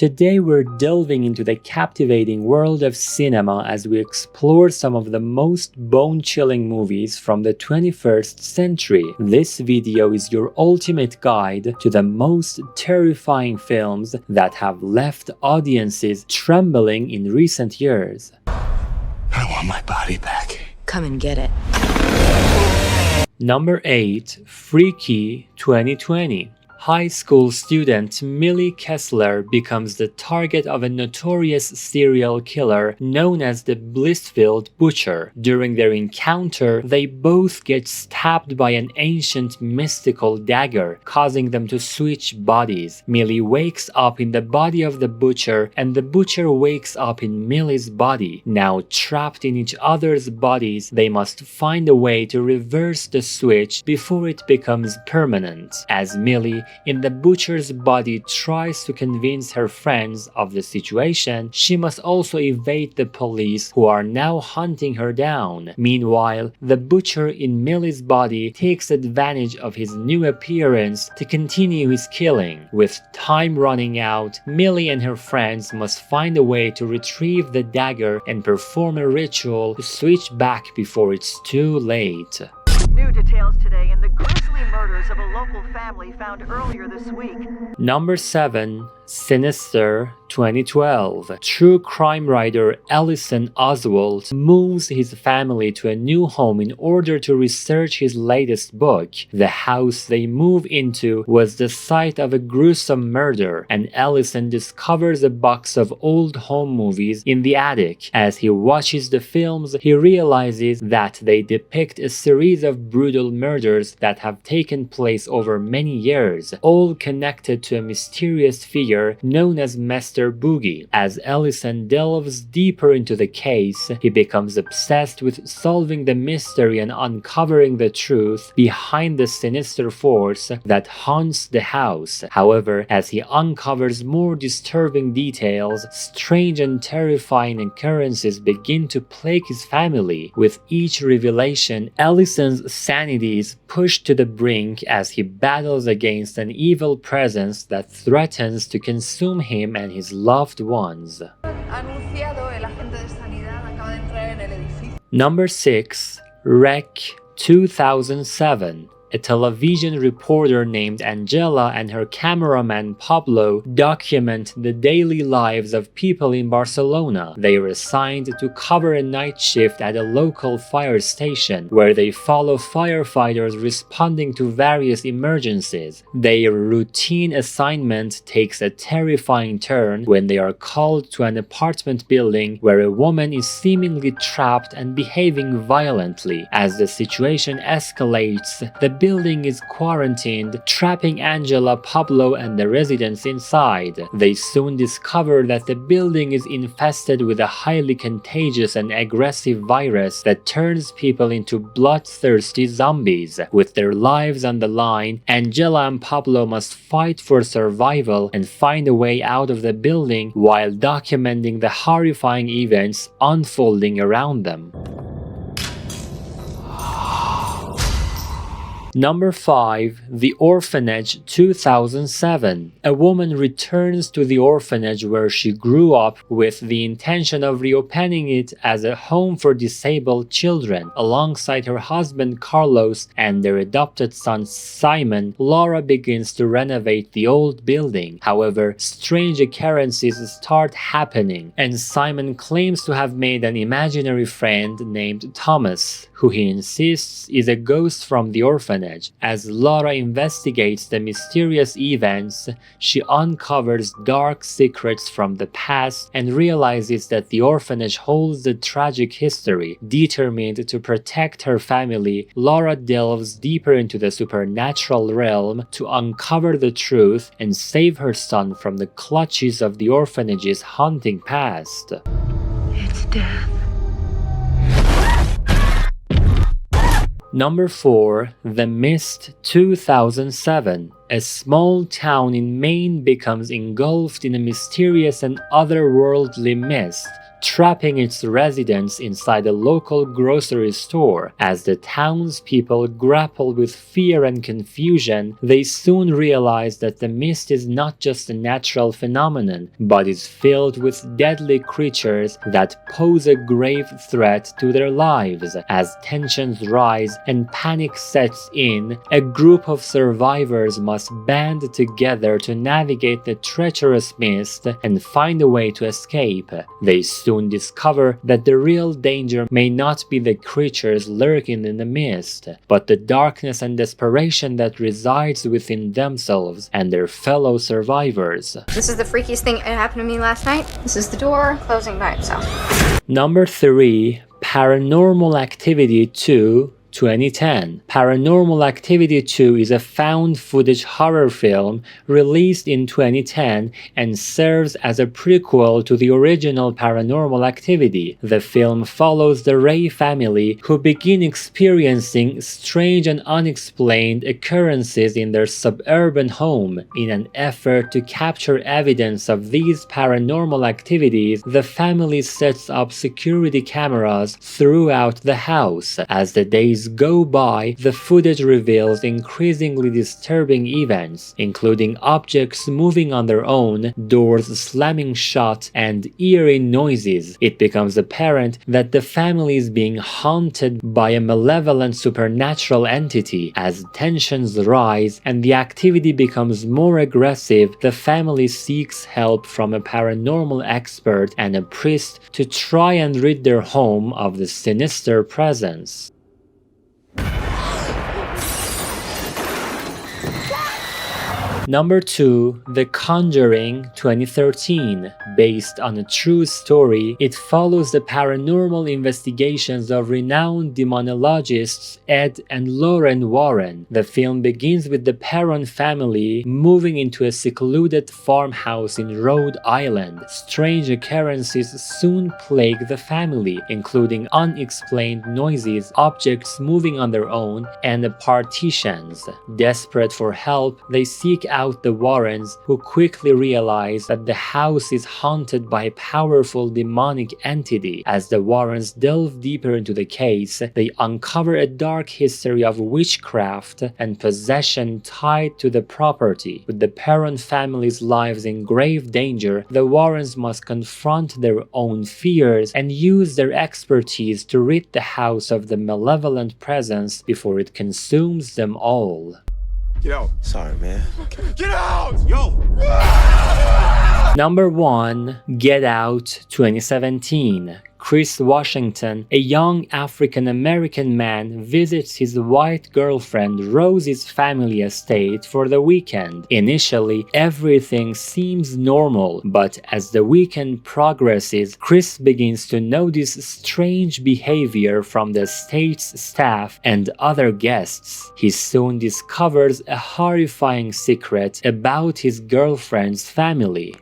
Today we're delving into the captivating world of cinema as we explore some of the most bone-chilling movies from the 21st century. This video is your ultimate guide to the most terrifying films that have left audiences trembling in recent years. I want my body back. Come and get it. Number 8. Freaky 2020. High school student Millie Kessler becomes the target of a notorious serial killer known as the Blissfield Butcher. During their encounter, they both get stabbed by an ancient mystical dagger, causing them to switch bodies. Millie wakes up in the body of the Butcher, and the Butcher wakes up in Millie's body. Now trapped in each other's bodies, they must find a way to reverse the switch before it becomes permanent. As Millie in the Butcher's body tries to convince her friends of the situation, she must also evade the police who are now hunting her down. Meanwhile, the Butcher in Millie's body takes advantage of his new appearance to continue his killing. With time running out, Millie and her friends must find a way to retrieve the dagger and perform a ritual to switch back before it's too late. New details today in the grisly murders of a local family found earlier this week. Number 7. Sinister 2012. True crime writer Ellison Oswald moves his family to a new home in order to research his latest book. The house they move into was the site of a gruesome murder, and Ellison discovers a box of old home movies in the attic. As he watches the films, he realizes that they depict a series of brutal murders that have taken place over many years, all connected to a mysterious figure known as Mr. Boogie. As Ellison delves deeper into the case, he becomes obsessed with solving the mystery and uncovering the truth behind the sinister force that haunts the house. However, as he uncovers more disturbing details, strange and terrifying occurrences begin to plague his family. With each revelation, Ellison's sanity is pushed to the brink as he battles against an evil presence that threatens to consume him and his loved ones. Number 6. Wreck 2007. A television reporter named Angela and her cameraman Pablo document the daily lives of people in Barcelona. They are assigned to cover a night shift at a local fire station, where they follow firefighters responding to various emergencies. Their routine assignment takes a terrifying turn when they are called to an apartment building where a woman is seemingly trapped and behaving violently. As the situation escalates, the building is quarantined, trapping Angela, Pablo, and the residents inside. They soon discover that the building is infested with a highly contagious and aggressive virus that turns people into bloodthirsty zombies. With their lives on the line, Angela and Pablo must fight for survival and find a way out of the building while documenting the horrifying events unfolding around them. Number 5. The Orphanage 2007. A woman returns to the orphanage where she grew up with the intention of reopening it as a home for disabled children. Alongside her husband Carlos and their adopted son Simon, Laura begins to renovate the old building. However, strange occurrences start happening, and Simon claims to have made an imaginary friend named Thomas, who he insists is a ghost from the orphanage. As Laura investigates the mysterious events, she uncovers dark secrets from the past and realizes that the orphanage holds a tragic history. Determined to protect her family, Laura delves deeper into the supernatural realm to uncover the truth and save her son from the clutches of the orphanage's haunting past. It's death. Number 4. The Mist 2007. A small town in Maine becomes engulfed in a mysterious and otherworldly mist. trapping its residents inside a local grocery store. As the townspeople grapple with fear and confusion, they soon realize that the mist is not just a natural phenomenon, but is filled with deadly creatures that pose a grave threat to their lives. As tensions rise and panic sets in, a group of survivors must band together to navigate the treacherous mist and find a way to escape. They soon discover that the real danger may not be the creatures lurking in the mist, but the darkness and desperation that resides within themselves and their fellow survivors. This is the freakiest thing that happened to me last night. This is the door closing by itself. Number 3. Paranormal Activity 2, 2010. Paranormal Activity 2 is a found footage horror film released in 2010 and serves as a prequel to the original Paranormal Activity. The film follows the Ray family, who begin experiencing strange and unexplained occurrences in their suburban home. In an effort to capture evidence of these paranormal activities, the family sets up security cameras throughout the house. As the days go by, the footage reveals increasingly disturbing events, including objects moving on their own, doors slamming shut, and eerie noises. It becomes apparent that the family is being haunted by a malevolent supernatural entity. As tensions rise and the activity becomes more aggressive, the family seeks help from a paranormal expert and a priest to try and rid their home of the sinister presence. Number 2. The Conjuring 2013. Based on a true story, it follows the paranormal investigations of renowned demonologists Ed and Lauren Warren. The film begins with the Perron family moving into a secluded farmhouse in Rhode Island. Strange occurrences soon plague the family, including unexplained noises, objects moving on their own, and partitions. Desperate for help, they seek out the Warrens, who quickly realize that the house is haunted by a powerful demonic entity. As the Warrens delve deeper into the case, they uncover a dark history of witchcraft and possession tied to the property. With the Perron family's lives in grave danger, the Warrens must confront their own fears and use their expertise to rid the house of the malevolent presence before it consumes them all. Get out. Sorry, man. Get out! Yo! Number 1. Get Out 2017. Chris Washington, a young African-American man, visits his white girlfriend Rosie's family estate for the weekend. Initially, everything seems normal, but as the weekend progresses, Chris begins to notice strange behavior from the estate's staff and other guests. He soon discovers a horrifying secret about his girlfriend's family.